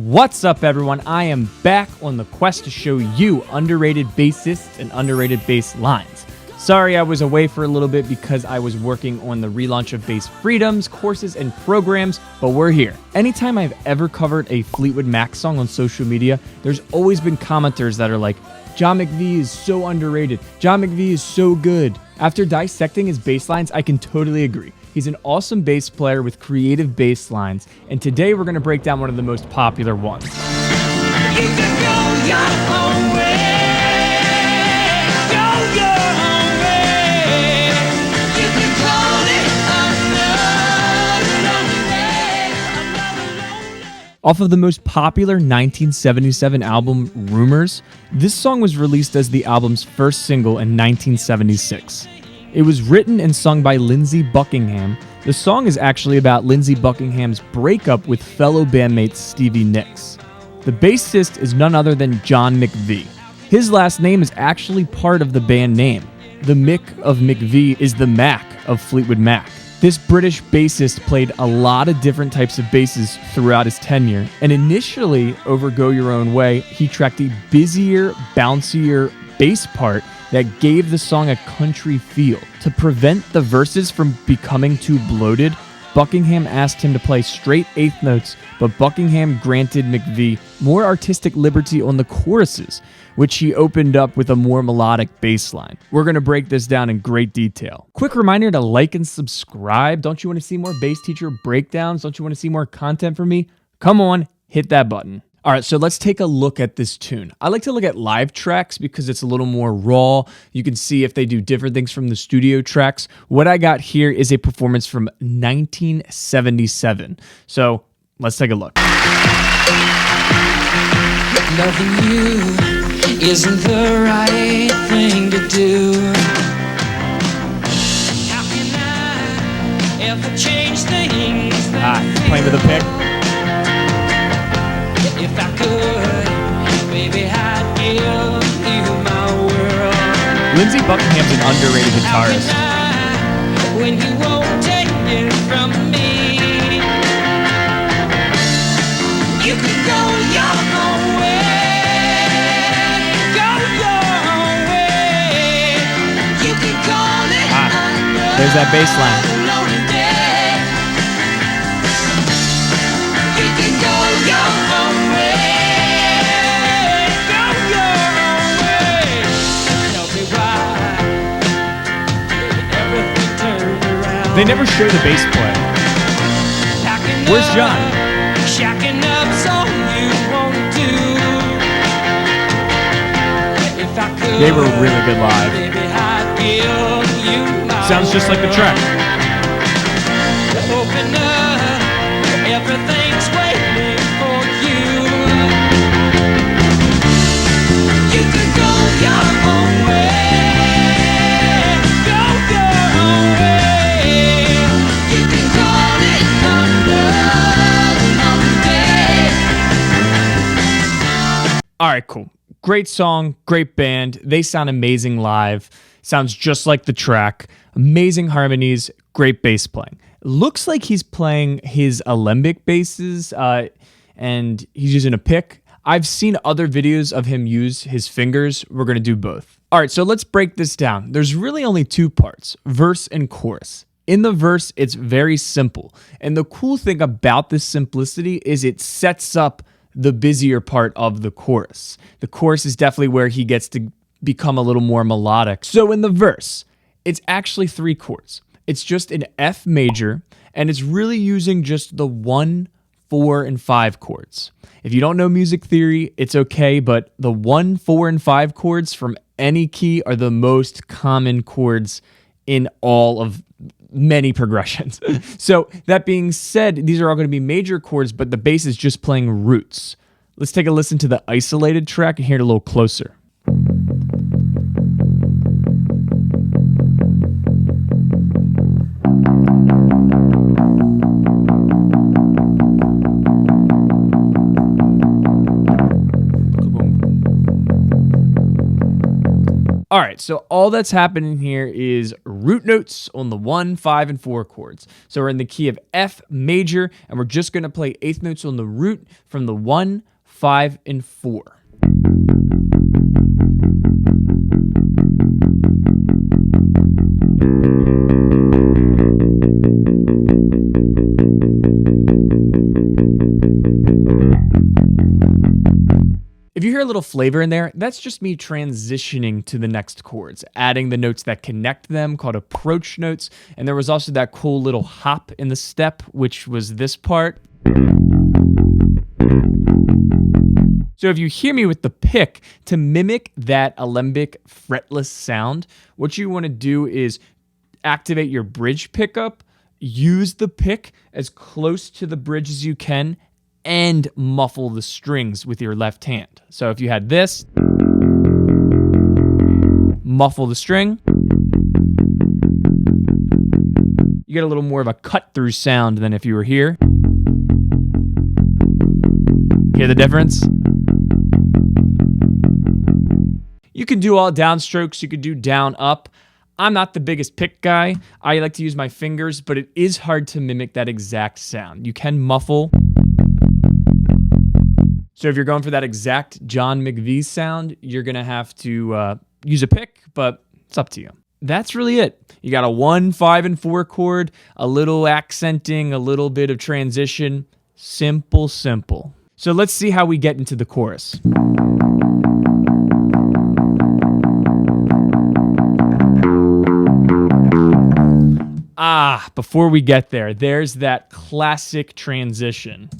What's up, everyone? I am back on the quest to show you underrated bassists and underrated bass lines. Sorry I was away for a little bit because I was working on the relaunch of Bass Freedom's courses and programs, but we're here. Anytime I've ever covered a Fleetwood Mac song on social media, there's always been commenters that are like, John McVie is so underrated. John McVie is so good. After dissecting his bass lines, I can totally agree. He's an awesome bass player with creative bass lines, and today we're going to break down one of the most popular ones. You can go your own way. Go your own way. You can call it another way. Off of the most popular 1977 album, Rumors, this song was released as the album's first single in 1976. It was written and sung by Lindsey Buckingham. The song is actually about Lindsey Buckingham's breakup with fellow bandmate Stevie Nicks. The bassist is none other than John McVie. His last name is actually part of the band name. The Mick of McVie is the Mac of Fleetwood Mac. This British bassist played a lot of different types of basses throughout his tenure, and initially, over Go Your Own Way, he tracked a busier, bouncier bass part that gave the song a country feel. To prevent the verses from becoming too bloated, Buckingham asked him to play straight eighth notes, but Buckingham granted McVie more artistic liberty on the choruses, which he opened up with a more melodic bass line. We're going to break this down in great detail. Quick reminder to like and subscribe. Don't you want to see more bass teacher breakdowns? Don't you want to see more content from me? Come on, hit that button. All right, so let's take a look at this tune. I like to look at live tracks because it's a little more raw. You can see if they do different things from the studio tracks. What I got here is a performance from 1977. So let's take a look. Loving you isn't the right thing to do. How can I ever change things that Playing with a pick. If I could, baby, I'd give you my world. Lindsey Buckingham's an underrated guitarist. When you won't take it from me, you can go your own way. Go your own way. You can call it There's that bass line. lonely day. You can go your own way. Go your own way. Tell me why everything turned around. They never show the bass player. Packing Where's up, John? Shacking up's all you want to do. If I could, They were really good live. baby, I'd give you my Sounds just like the track. Open up, everything's waiting for you. You can go your own way. Go your own way. You can call it another day. All right, cool. Great song, great band. They sound amazing live. Sounds just like the track. Amazing harmonies, great bass playing. Looks like he's playing his alembic basses, and he's using a pick. I've seen other videos of him use his fingers. We're going to do both. All right, so let's break this down. There's really only two parts, verse and chorus. In the verse, it's very simple. And the cool thing about this simplicity is it sets up the busier part of the chorus. The chorus is definitely where he gets to become a little more melodic. So in the verse, it's actually three chords. It's just an F major, and it's really using just the 1, 4, and 5 chords. If you don't know music theory, it's okay, but the 1, 4, and 5 chords from any key are the most common chords in all of many progressions. So that being said, these are all going to be major chords, but the bass is just playing roots. Let's take a listen to the isolated track and hear it a little closer. All right, so all that's happening here is root notes on the 1, 5, and 4 chords. So we're in the key of F major, and we're just going to play eighth notes on the root from the 1, 5, and 4. If you hear a little flavor in there, that's just me transitioning to the next chords, adding the notes that connect them, called approach notes. And there was also that cool little hop in the step, which was this part. So if you hear me with the pick, to mimic that alembic fretless sound, what you want to do is activate your bridge pickup, use the pick as close to the bridge as you can, and muffle the strings with your left hand. So if you had this, muffle the string, you get a little more of a cut through sound than if you were here. Hear the difference? You can do all downstrokes, you could do down up. I'm not the biggest pick guy. I like to use my fingers, but it is hard to mimic that exact sound. You can muffle. So if you're going for that exact John McVie sound, you're going to have to use a pick, but it's up to you. That's really it. You got a 1, 5, and 4 chord, a little accenting, a little bit of transition. Simple, simple. So let's see how we get into the chorus. Before we get there, there's that classic transition.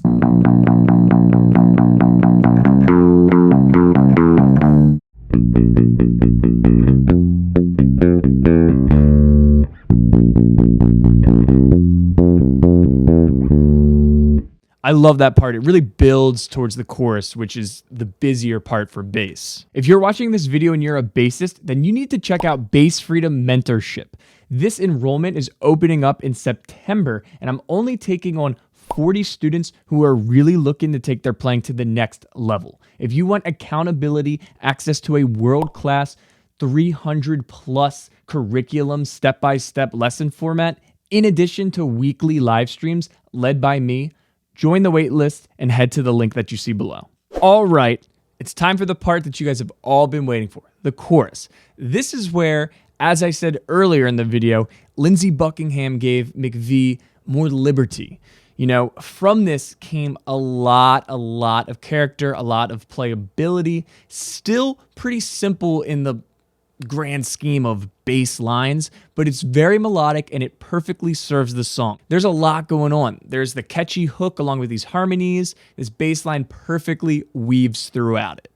I love that part. It really builds towards the chorus, which is the busier part for bass. If you're watching this video and you're a bassist, then you need to check out Bass Freedom Mentorship. This enrollment is opening up in September, and I'm only taking on 40 students who are really looking to take their playing to the next level. If you want accountability, access to a world-class 300 plus curriculum step-by-step lesson format, in addition to weekly live streams led by me, join the waitlist and head to the link that you see below. All right, it's time for the part that you guys have all been waiting for, the chorus. This is where, as I said earlier in the video, Lindsey Buckingham gave McVie more liberty. You know, from this came a lot of character, a lot of playability, still pretty simple in the grand scheme of bass lines, but it's very melodic and it perfectly serves the song. There's a lot going on. There's the catchy hook along with these harmonies. This bass line perfectly weaves throughout it.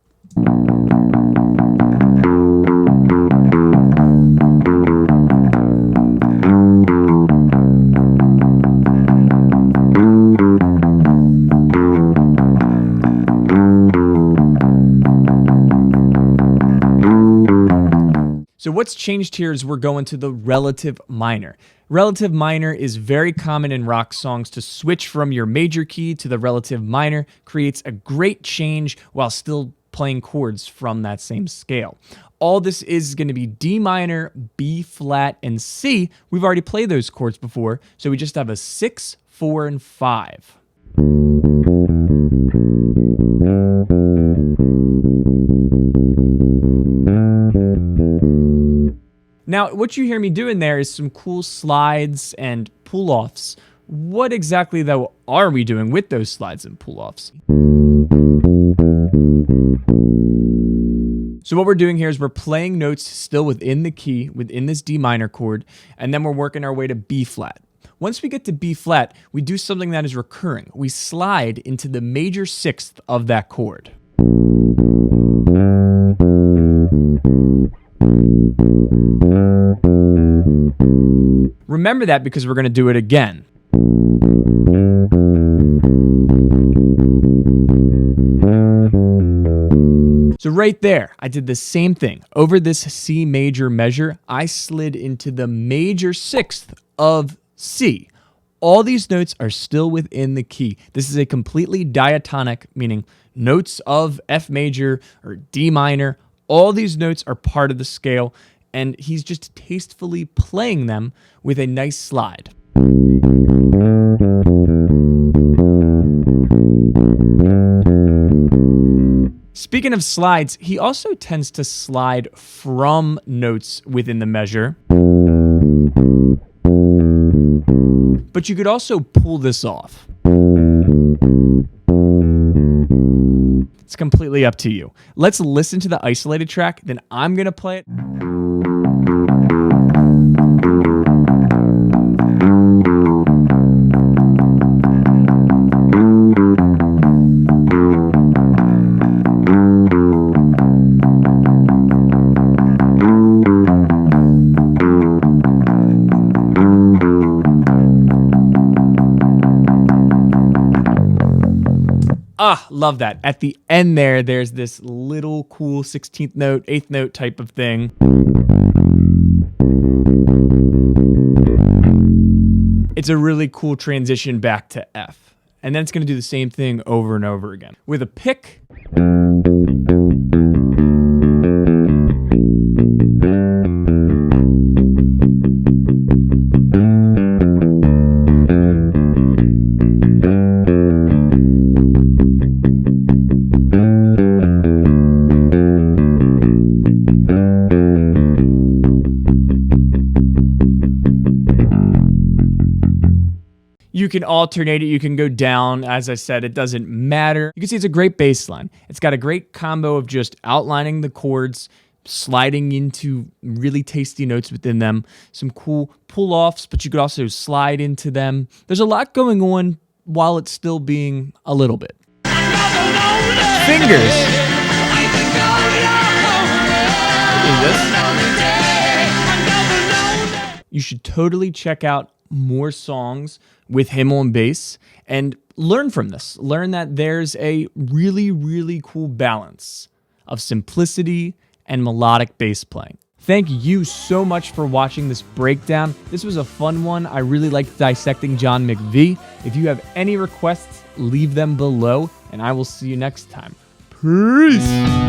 So what's changed here is we're going to the relative minor. Relative minor is very common in rock songs. To switch from your major key to the relative minor creates a great change while still playing chords from that same scale. All this is going to be D minor, B flat, and C. We've already played those chords before, so we just have a 6, 4, and 5. Now, what you hear me doing there is some cool slides and pull-offs. What exactly, though, are we doing with those slides and pull-offs? So what we're doing here is we're playing notes still within the key, within this D minor chord, and then we're working our way to B flat. Once we get to B flat, we do something that is recurring. We slide into the major sixth of that chord. Remember that because we're going to do it again. So right there, I did the same thing. Over this C major measure, I slid into the major sixth of C. All these notes are still within the key. This is a completely diatonic, meaning notes of F major or D minor. All these notes are part of the scale. and he's just tastefully playing them with a nice slide. Speaking of slides, he also tends to slide from notes within the measure. But you could also pull this off. It's completely up to you. Let's listen to the isolated track, then I'm going to play it. Love that. At the end there's this little cool 16th note, 8th note type of thing. It's a really cool transition back to F. And then it's going to do the same thing over and over again. With a pick. You can alternate it. You can go down. As I said, it doesn't matter. You can see it's a great bass line. It's got a great combo of just outlining the chords, sliding into really tasty notes within them, some cool pull-offs, but you could also slide into them. There's a lot going on while it's still being a little bit. Fingers. Is this? You should totally check out more songs with him on bass and learn from this. Learn that there's a really, really cool balance of simplicity and melodic bass playing. Thank you so much for watching this breakdown. This was a fun one. I really liked dissecting John McVie. If you have any requests, leave them below, and I will see you next time. Peace!